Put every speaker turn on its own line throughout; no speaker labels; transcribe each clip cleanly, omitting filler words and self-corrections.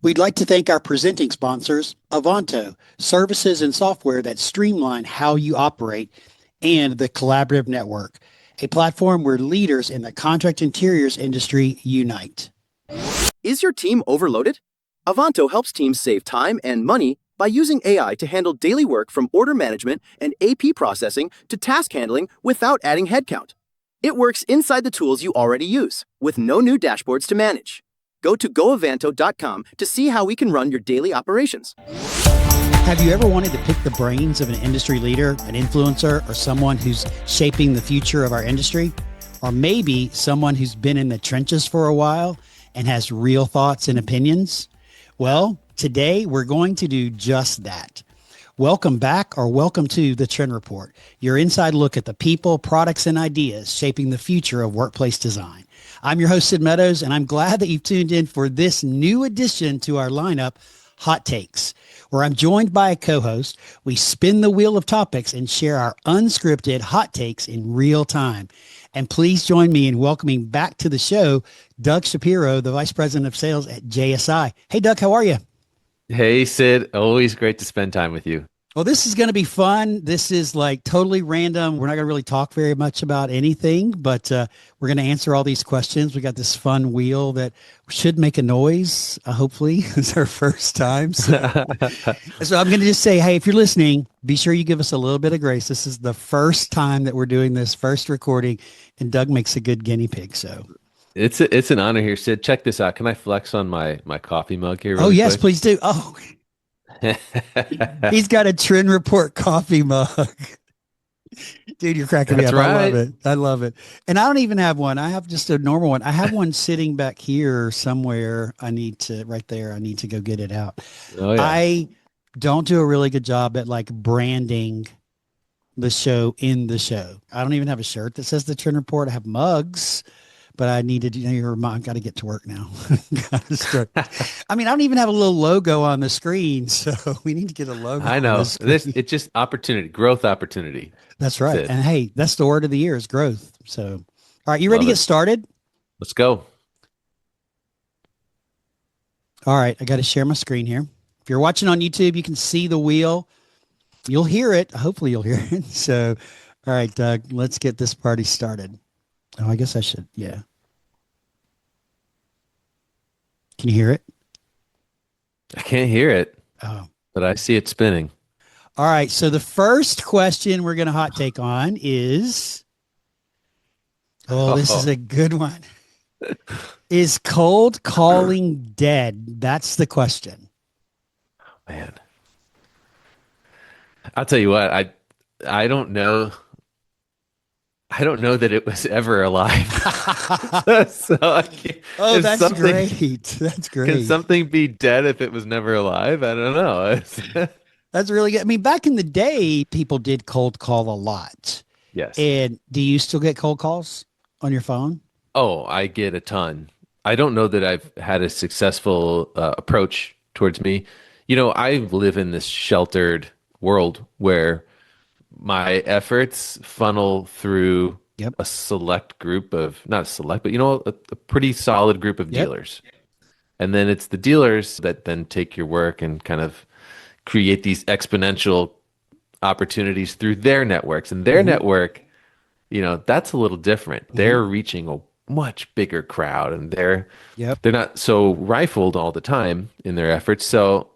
We'd like to thank our presenting sponsors, Avanto, services and software that streamline how you operate, and the Collaborative Network, a platform where leaders in the contract interiors industry unite.
Is your team overloaded? Avanto helps teams save time and money by using AI to handle daily work from order management and AP processing to task handling without adding headcount. It works inside the tools you already use, with no new dashboards to manage. Go to goavanto.com to see how we can run your daily operations.
Have you ever wanted to pick the brains of an industry leader, an influencer, or someone who's shaping the future of our industry? Or maybe someone who's been in the trenches for a while and has real thoughts and opinions? Well, today we're going to do just that. Welcome back, or welcome to the Trend Report, your inside look at the people, products, and ideas shaping the future of workplace design. I'm your host, Sid Meadows, and I'm glad that you've tuned in for this new addition to our lineup, Hot Takes, where I'm joined by a co-host. We spin the wheel of topics and share our unscripted hot takes in real time. And please join me in welcoming back to the show, Doug Shapiro, the Vice President of Sales at JSI. Hey, Doug, how are you?
Hey, Sid. Always great to spend time with you.
Well, this is going to be fun. This is like totally random. We're not going to really talk very much about anything, but we're going to answer all these questions. We got this fun wheel that should make a noise, hopefully. It's our first time. So I'm going to just say, hey, if you're listening, be sure you give us a little bit of grace. This is the first time that we're doing this, first recording, and Doug makes a good guinea pig. So
it's an honor here, Sid. Check this out. Can I flex on my coffee mug here?
Oh, yes,
quick?
please do. Oh, he's got a Trend Report coffee mug. Dude, you're cracking me up.
Right.
I love it. I love it. And I don't even have one. I have just a normal one. I have one sitting back here somewhere. Right there. I need to go get it out.
Oh, yeah.
I don't do a really good job at like branding the show in the show. I don't even have a shirt that says the Trend Report. I have mugs, but I needed, your mom got to get to work now. I mean, I don't even have a little logo on the screen, so we need to get a logo.
I know. It's just opportunity, growth opportunity.
That's right.
Sid.
And hey, that's the word of the year is growth. So, all right, you ready to get started?
Let's go.
All right, I got to share my screen here. If you're watching on YouTube, you can see the wheel. You'll hear it. Hopefully you'll hear it. So, all right, Doug, let's get this party started. Oh, I guess I should. Yeah. Can you hear it?
I can't hear it,
Oh.
but I see it spinning.
All right. So the first question we're going to hot take on is, this is a good one. Is cold calling dead? That's the question.
Man, I'll tell you what. I don't know. I don't know that it was ever alive. So
oh, that's great. That's great.
Can something be dead if it was never alive? I don't know.
That's really good. I mean, back in the day, people did cold call a lot.
Yes.
And do you still get cold calls on your phone?
Oh, I get a ton. I don't know that I've had a successful approach towards me. I live in this sheltered world where my efforts funnel through a select group of, not a select, but a pretty solid group of dealers. And then it's the dealers that then take your work and kind of create these exponential opportunities through their networks. And their network, that's a little different. They're reaching a much bigger crowd, and they're not so rifled all the time in their efforts. So,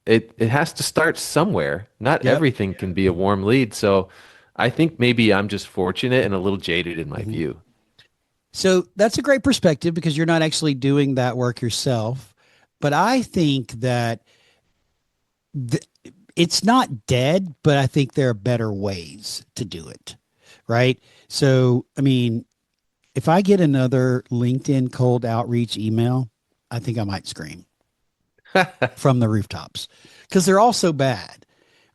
it has to start somewhere. Not everything can be a warm lead. So I think maybe I'm just fortunate and a little jaded in my view.
So that's a great perspective because you're not actually doing that work yourself. But I think that it's not dead, but I think there are better ways to do it. Right. So, I mean, if I get another LinkedIn cold outreach email, I think I might scream from the rooftops because they're all so bad.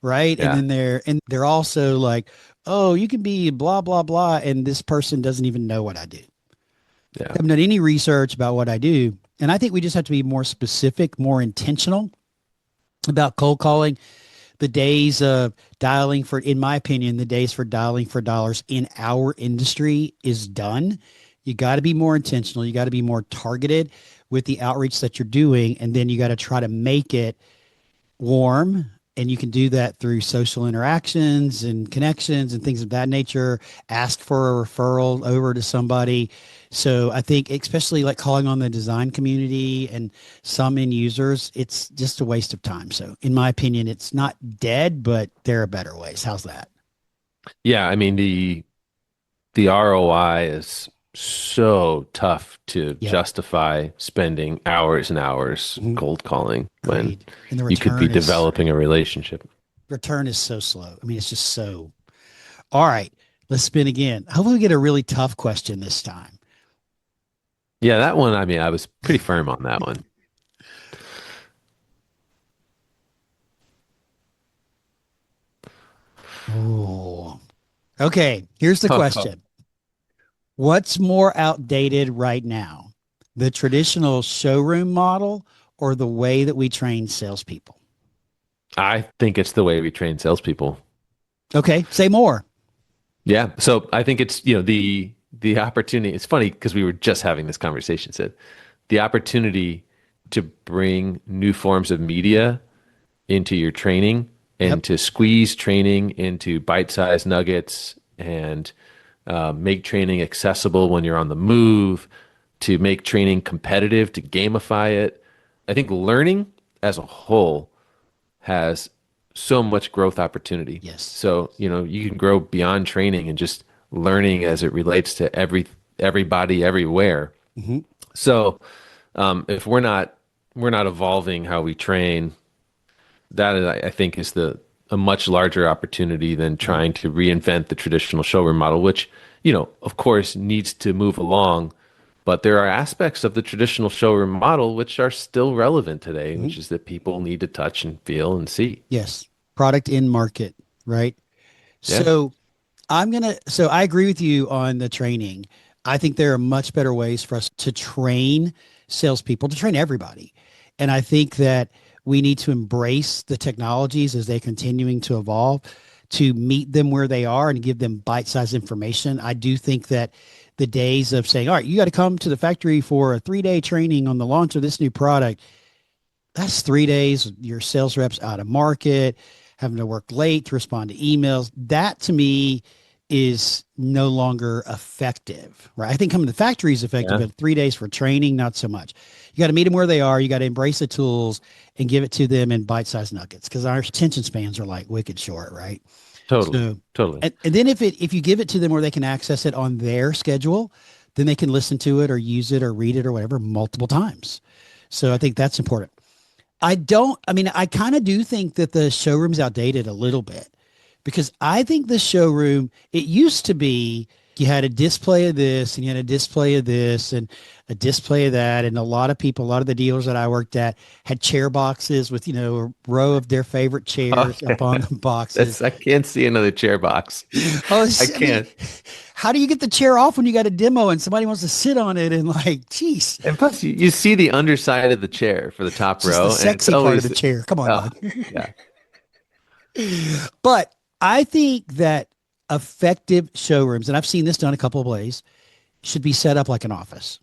Right.
Yeah.
And then they're also like, oh, you can be blah, blah, blah. And this person doesn't even know what I do.
Yeah.
I haven't done any research about what I do. And I think we just have to be more specific, more intentional about cold calling. The days of dialing for, in my opinion, the days for dialing for dollars in our industry is done. You got to be more intentional. You got to be more targeted. with the outreach that you're doing. And then you got to try to make it warm. And you can do that through social interactions and connections and things of that nature. Ask for a referral over to somebody. So I think, especially like calling on the design community and some end users, it's just a waste of time. So, in my opinion, it's not dead, but there are better ways. How's that?
Yeah, I mean the ROI is so tough to
Yep.
justify spending hours and hours
Mhm.
cold calling when
Agreed. And the
you could be
return
developing a relationship.
is so slow. I mean, it's just so. All right, let's spin again. Hopefully, we get a really tough question this time.
Yeah, that one, I mean, I was pretty firm on that one.
Oh, okay. Here's the question. What's more outdated right now? The traditional showroom model or the way that we train salespeople?
I think it's the way we train salespeople.
Okay, say more.
Yeah. So I think it's, the opportunity. It's funny because we were just having this conversation, Sid. The opportunity to bring new forms of media into your training
Yep.
and to squeeze training into bite-sized nuggets and make training accessible when you're on the move, to make training competitive, to gamify it. I think learning as a whole has so much growth opportunity.
Yes.
So, you can grow beyond training and just learning as it relates to everybody everywhere.
Hmm.
So, if we're not evolving how we train, that is, I think is the a much larger opportunity than
Yep.
trying to reinvent the traditional showroom model, which, of course, needs to move along. But there are aspects of the traditional showroom model which are still relevant today,
Hmm.
which is that people need to touch and feel and see.
Yes. Product in market, right?
Yeah,
So I agree with you on the training. I think there are much better ways for us to train salespeople, to train everybody. And I think that we need to embrace the technologies as they're continuing to evolve, to meet them where they are and give them bite-sized information. I do think that the days of saying, all right, you got to come to the factory for a 3-day training on the launch of this new product, that's 3 days. Your sales reps out of market, having to work late to respond to emails. That to me is no longer effective, right? I think coming to the factory is effective,
yeah,
but 3 days for training, not so much. You got to meet them where they are. You got to embrace the tools and give it to them in bite-sized nuggets because our attention spans are like wicked short, right?
totally,
So,
totally.
and then if you give it to them where they can access it on their schedule, then they can listen to it or use it or read it or whatever multiple times. So I think that's important. I mean, I kind of do think that the showroom's outdated a little bit because I think the showroom, it used to be you had a display of this and you had a display of this and a display of that. And a lot of people, a lot of the dealers that I worked at had chair boxes with, a row of their favorite
Oh,
chairs up on
yeah.
the boxes.
I can't see another chair box.
Oh,
I
I mean,
can't.
how do you get the chair off when you got a demo and somebody wants to sit on it and like, geez,
And plus, you see the underside of the chair for the top
it's just the
row, and it's
sexy part of the
always,
chair. Come on,
oh,
Doug.
yeah.
But I think that effective showrooms, and I've seen this done a couple of ways, should be set up like an office.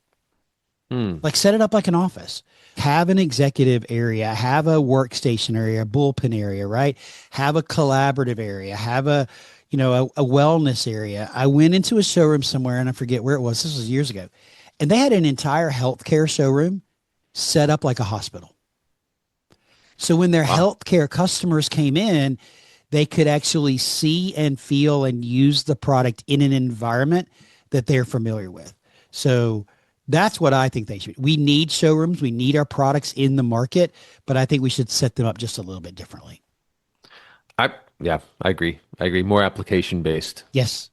Hmm.
Like set it up like an office. Have an executive area, have a workstation area, a bullpen area, right? Have a collaborative area, have a wellness area. I went into a showroom somewhere and I forget where it was. This was years ago. And they had an entire healthcare showroom set up like a hospital. So when their
Wow.
healthcare customers came in, they could actually see and feel and use the product in an environment that they're familiar with. So that's what I think they should. We need showrooms. We need our products in the market, but I think we should set them up just a little bit differently.
I yeah, I agree. I agree. More application based.
Yes.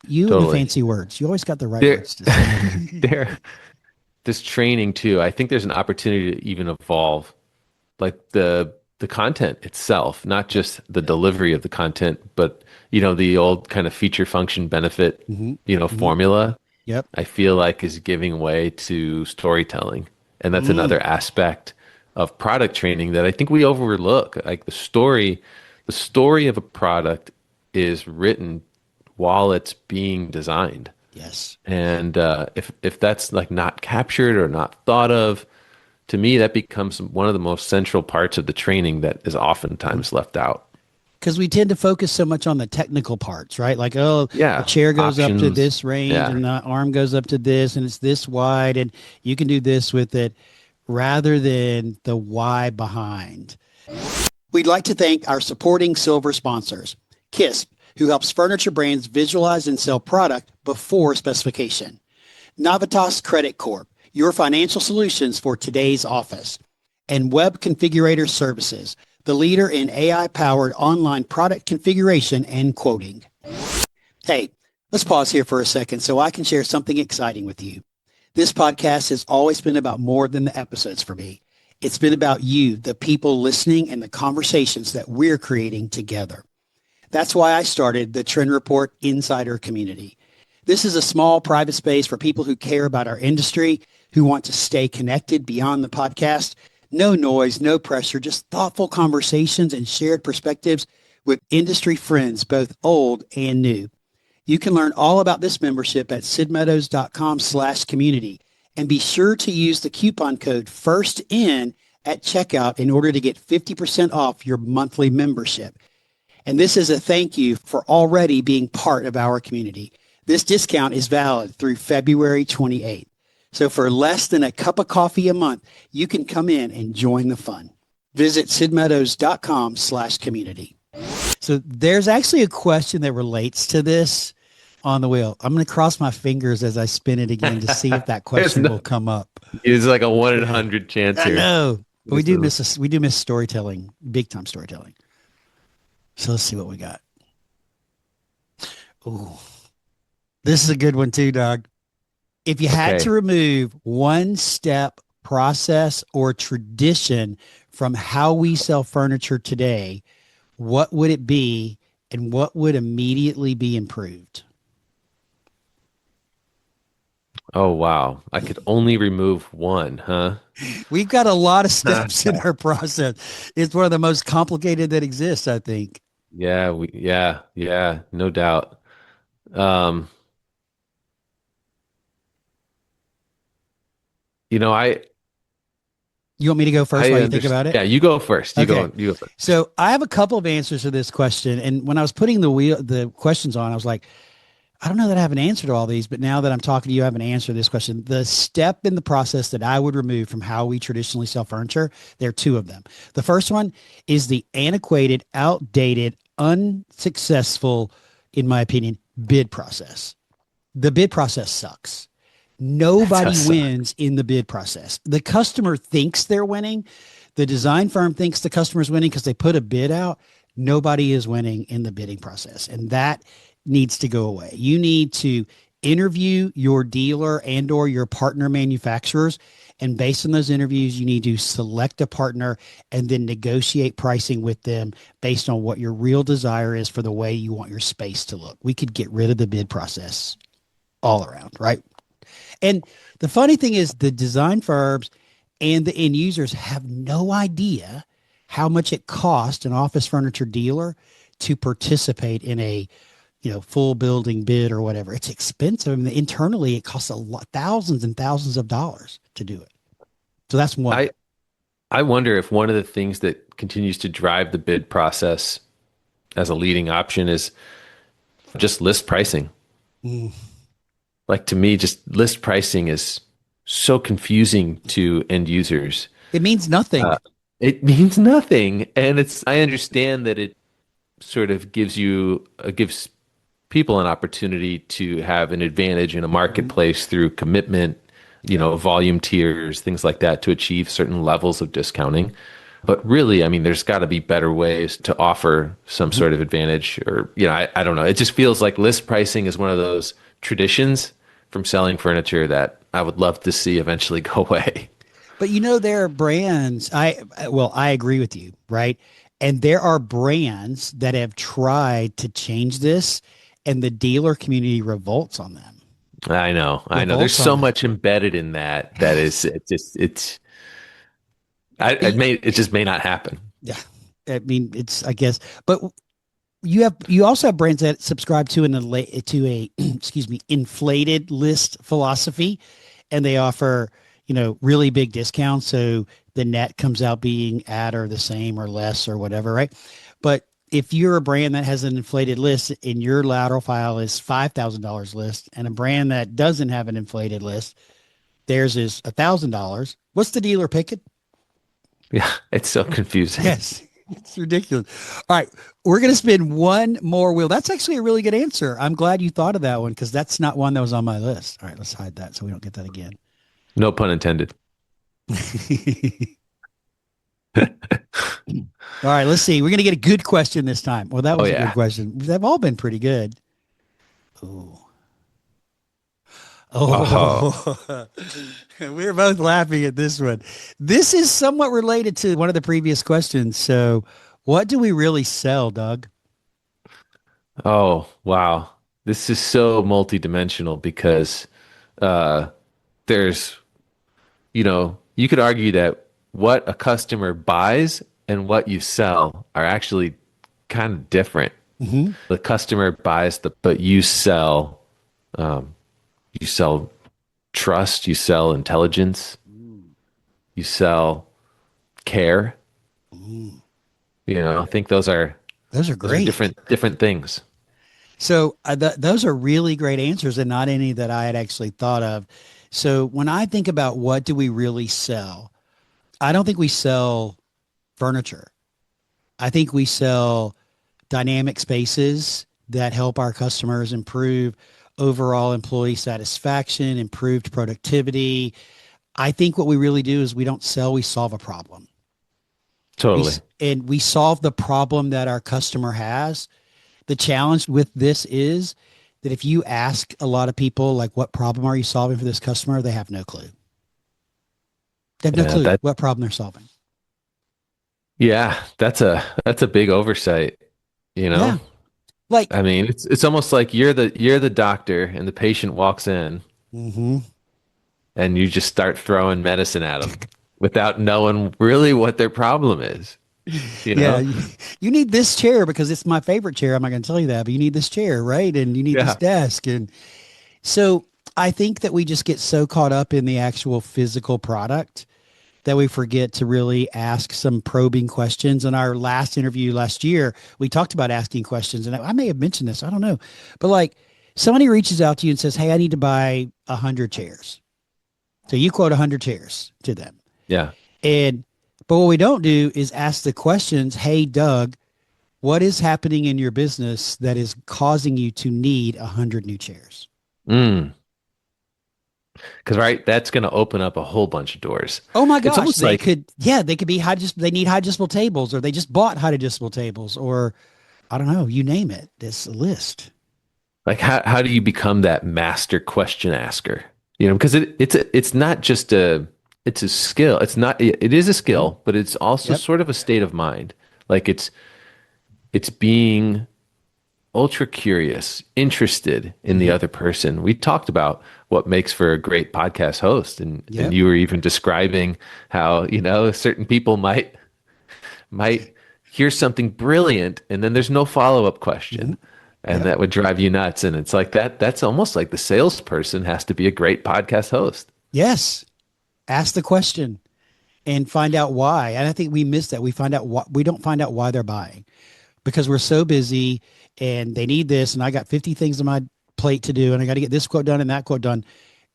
You and the
Totally.
fancy words. You always got the right
There,
words to say.
there, this training too. I think there's an opportunity to even evolve, like the content itself, not just the
Yep.
delivery of the content, but the old kind of feature function benefit,
Hmm. Hmm.
formula.
Yep.
I feel like is giving way to storytelling, and that's
Mm.
another aspect of product training that I think we overlook. Like the story of a product is written while it's being designed.
Yes.
And if that's like not captured or not thought of, to me, that becomes one of the most central parts of the training that is oftentimes left out.
Because we tend to focus so much on the technical parts, right? Like, oh, the
Yeah,
chair goes up to
options.
this range
Yeah.
and the arm goes up to this and it's this wide and you can do this with it rather than the why behind. We'd like to thank our supporting silver sponsors, KISP, who helps furniture brands visualize and sell product before specification. Navitas Credit Corp, your financial solutions for today's office. And Web Configurator Services, the leader in AI-powered online product configuration and quoting. Hey, let's pause here for a second so I can share something exciting with you. This podcast has always been about more than the episodes for me. It's been about you, the people listening, and the conversations that we're creating together. That's why I started the Trend Report Insider Community. This is a small private space for people who care about our industry, who want to stay connected beyond the podcast. No noise, no pressure, just thoughtful conversations and shared perspectives with industry friends, both old and new. You can learn all about this membership at sidmeadows.com/community and be sure to use the coupon code FIRSTIN at checkout in order to get 50% off your monthly membership. And this is a thank you for already being part of our community. This discount is valid through February 28th. So for less than a cup of coffee a month, you can come in and join the fun. Visit sidmeadows.com/community. So there's actually a question that relates to this on the wheel. I'm going to cross my fingers as I spin it again to see if that question will come up.
It's like a 1 in 100 chance
I
here.
know. But we do miss storytelling, big time storytelling. So let's see what we got. Ooh. This is a good one too, Doug. If you had to remove one step, process, or tradition from how we sell furniture today, what would it be and what would immediately be improved?
Oh, wow. I could only remove one, huh?
We've got a lot of steps in our process. It's one of the most complicated that exists, I think.
Yeah, yeah, no doubt. Um, you know,
You want me to go first
I
while you think about
understand.
it?
Yeah, you go first. You
Okay.
go first.
So I have a couple of answers to this question. And when I was putting the questions on, I was like, I don't know that I have an answer to all these, but now that I'm talking to you, I have an answer to this question. The step in the process that I would remove from how we traditionally sell furniture, there are two of them. The first one is the antiquated, outdated, unsuccessful, in my opinion, bid process. The bid process sucks. Nobody wins in the bid process. The customer thinks they're winning. The design firm thinks the customer's winning because they put a bid out. Nobody is winning in the bidding process. And that needs to go away. You need to interview your dealer and or your partner manufacturers. And based on those interviews, you need to select a partner and then negotiate pricing with them based on what your real desire is for the way you want your space to look. We could get rid of the bid process all around, right? And the funny thing is the design firms and the end users have no idea how much it costs an office furniture dealer to participate in a full building bid or whatever. It's expensive. I mean, internally, it costs a lot, thousands and thousands of dollars to do it. So that's one.
I wonder if one of the things that continues to drive the bid process as a leading option is just list pricing. Like to me, just list pricing is so confusing to end users.
It means nothing.
It means nothing. And I understand that it sort of gives people an opportunity to have an advantage in a marketplace through commitment, volume tiers, things like that to achieve certain levels of discounting. But really, I mean, there's got to be better ways to offer some sort of advantage or, I don't know. It just feels like list pricing is one of those traditions from selling furniture that I would love to see eventually go away.
But there are brands. I agree with you, right? And there are brands that have tried to change this, and the dealer community revolts on them.
I know. There's so much embedded in that it just may not happen.
Yeah, I mean, I guess, but you also have brands that subscribe to a inflated list philosophy, and they offer really big discounts. So the net comes out being at or the same or less or whatever, right? But if you're a brand that has an inflated list and your lateral file is $5,000 list and a brand that doesn't have an inflated list, theirs is $1,000. What's the dealer picking?
Yeah, it's so confusing.
Yes, it's ridiculous. All right, we're going to spin one more wheel. That's actually a really good answer. I'm glad you thought of that one because that's not one that was on my list. All right, let's hide that so we don't get that again.
No pun intended.
All right, let's see. We're going to get a good question this time. Well, that
Oh
was a good
yeah.
question. They've all been pretty good. Ooh.
Oh,
Oh, we're both laughing at this one. This is somewhat related to one of the previous questions. So, what do we really sell, Doug?
oh, wow. This is so multidimensional because uh, there's, you could argue that what a customer buys and what you sell are actually kind of different.
Hmm.
The customer buys but you sell trust, you sell intelligence, you sell care. I think
Those are
those are
great.
different things.
So, those are really great answers and not any that I had actually thought of. So, when I think about what do we really sell, I don't think we sell furniture. I think we sell dynamic spaces that help our customers improve overall employee satisfaction, improved productivity. I think what we really do is we don't sell, we solve a problem. We
Totally.
and we solve the problem that our customer has. The challenge with this is that if you ask a lot of people like what problem are you solving for this customer, they have no clue. They have no
Yeah,
clue
that
what problem they're solving.
yeah, that's a big oversight, you know?
Yeah. Like,
I mean, it's almost like you're the doctor and the patient walks in
mhm.
and you just start throwing medicine at them without knowing really what their problem is, you
Yeah,
know?
you need this chair because it's my favorite chair. I'm not going to tell you that, but you need this chair, right? And you need this
Yeah.
desk. And so I think that we just get so caught up in the actual physical product that we forget to really ask some probing questions. In our last interview last year, we talked about asking questions, and I may have mentioned this. I don't know, but like somebody reaches out to you and says, "Hey, I need to buy 100 chairs." So you quote 100 chairs to them.
Yeah.
And but what we don't do is ask the questions, "Hey Doug, what is happening in your business that is causing you to need 100 new chairs?"
Mm. Because right, that's going to open up a whole bunch of doors.
Oh my
It's
gosh,
almost
they
like
could, yeah, they could be they need high adjustable tables, or they just bought high adjustable tables, or I don't know, you name it. This list.
how do you become that master question asker? Because it's not just it's a skill. It is a
Mhm.
skill, but it's also
Yep.
sort of a state of mind. Like it's being ultra curious, interested in the
Hmm.
other person. We talked about what makes for a great podcast host, and
Yep.
you were even describing how, certain people might hear something brilliant and then there's no follow-up
Hmm.
question. And
Yep.
that would drive you nuts. And it's like that's almost like the salesperson has to be a great podcast host.
Yes. Ask the question and find out why. And I think we miss that. We don't find out why they're buying because we're so busy and they need this. And I got 50 things on my plate to do. And I got to get this quote done and that quote done.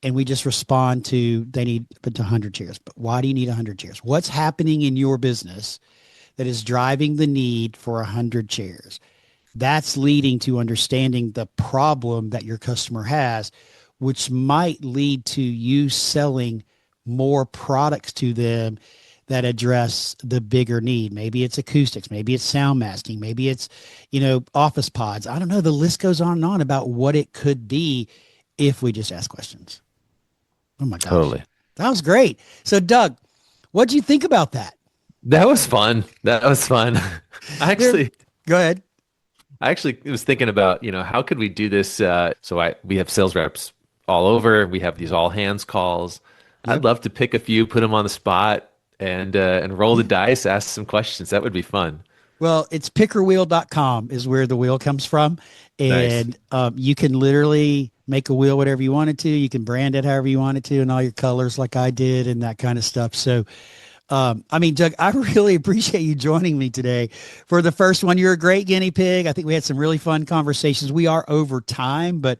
And we just respond to they need up to 100 chairs. But why do you need 100 chairs? What's happening in your business that is driving the need for 100 chairs? That's leading to understanding the problem that your customer has, which might lead to you selling more products to them that address the bigger need. Maybe it's acoustics, maybe it's sound masking, maybe it's, office pods. I don't know. The list goes on and on about what it could be if we just ask questions. Oh my gosh.
Totally.
That was great. So Doug, what do you think about that?
That was fun. That was fun. I
There,
actually
go ahead.
I actually was thinking about, how could we do this? We have sales reps all over. We have these all hands calls. I'd
Yep.
love to pick a few, put them on the spot, and roll the
Yeah.
dice, ask some questions. That would be fun.
Well, it's pickerwheel.com is where the wheel comes from.
Nice.
And you can literally make a wheel whatever you wanted to. You can brand it however you wanted to, and all your colors like I did and that kind of stuff. So, Doug, I really appreciate you joining me today for the first one. You're a great guinea pig. I think we had some really fun conversations. We are over time, but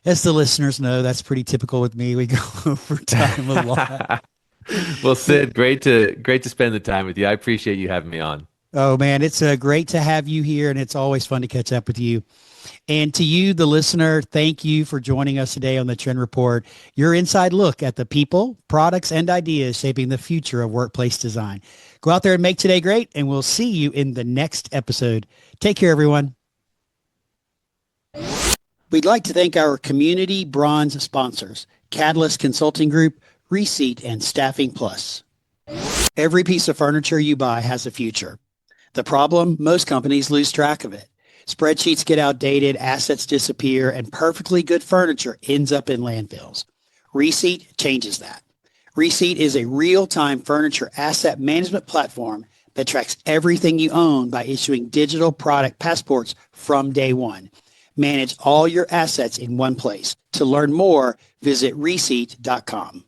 as the listeners know, that's pretty typical with me. We go over time a lot.
Well, Sid, great to spend the time with you. I appreciate you having me on.
Oh man, it's great to have you here, and it's always fun to catch up with you. And to you, the listener, thank you for joining us today on the Trend Report, your inside look at the people, products, and ideas shaping the future of workplace design. Go out there and make today great, and we'll see you in the next episode. Take care, everyone. We'd like to thank our community bronze sponsors, Catalyst Consulting Group, Reseat, and Staffing Plus. Every piece of furniture you buy has a future. The problem, most companies lose track of it. Spreadsheets get outdated, assets disappear, and perfectly good furniture ends up in landfills. Reseat changes that. Reseat is a real-time furniture asset management platform that tracks everything you own by issuing digital product passports from day one. Manage all your assets in one place. To learn more, visit reseat.com.